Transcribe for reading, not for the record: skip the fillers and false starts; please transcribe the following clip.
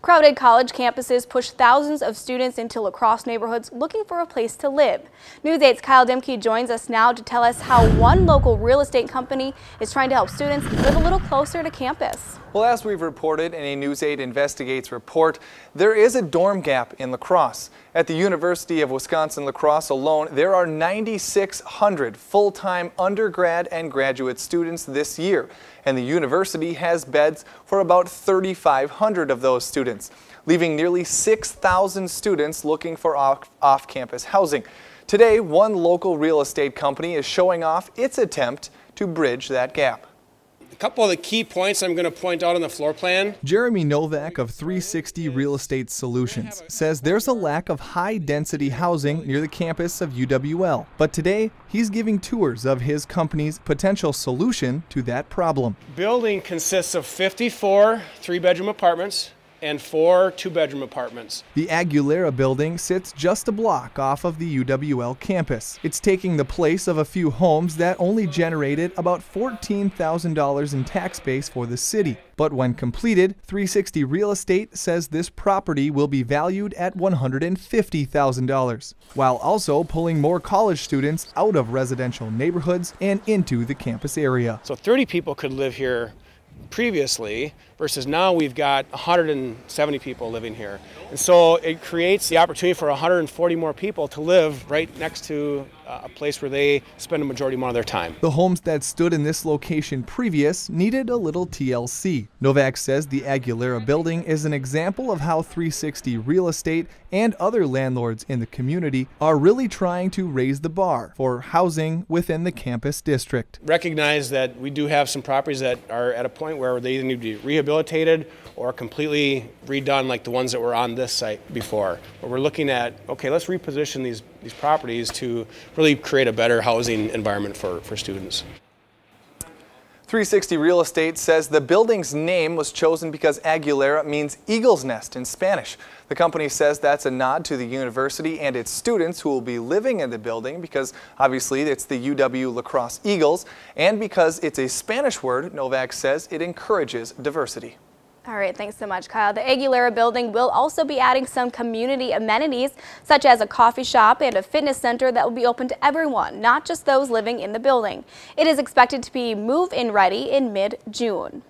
Crowded college campuses push thousands of students into La Crosse neighborhoods looking for a place to live. News 8's Kyle Dimke joins us now to tell us how one local real estate company is trying to help students live a little closer to campus. Well, as we've reported in a News 8 Investigates report, there is a dorm gap in La Crosse. At the University of Wisconsin-La Crosse alone, there are 9,600 full-time undergrad and graduate students this year, and the university has beds for about 3,500 of those students, leaving nearly 6,000 students looking for off-campus housing. Today, one local real estate company is showing off its attempt to bridge that gap. A couple of the key points I'm going to point out on the floor plan. Jeremy Novak of 360 Real Estate Solutions says there's a lack of high-density housing near the campus of UWL. But today, he's giving tours of his company's potential solution to that problem. Building consists of 54 three-bedroom apartments and 4 two-bedroom apartments. The Aguilera building sits just a block off of the UWL campus. It's taking the place of a few homes that only generated about $14,000 in tax base for the city. But when completed, 360 Real Estate says this property will be valued at $150,000, while also pulling more college students out of residential neighborhoods and into the campus area. So 30 people could live here previously, versus now we've got 170 people living here. And so it creates the opportunity for 140 more people to live right next to a place where they spend a majority amount of their time. The homes that stood in this location previous needed a little TLC. Novak says the Aguilera building is an example of how 360 Real Estate and other landlords in the community are really trying to raise the bar for housing within the campus district. Recognize that we do have some properties that are at a point where they either need to be rehabilitated or completely redone, like the ones that were on this site before. But we're looking at, okay, let's reposition these properties to really create a better housing environment for students. 360 Real Estate says the building's name was chosen because Aguilera means eagle's nest in Spanish. The company says that's a nod to the university and its students who will be living in the building because obviously it's the UW La Crosse Eagles, and because it's a Spanish word, Novak says it encourages diversity. All right, thanks so much, Kyle. The Aguilera building will also be adding some community amenities, such as a coffee shop and a fitness center that will be open to everyone, not just those living in the building. It is expected to be move-in ready in mid-June.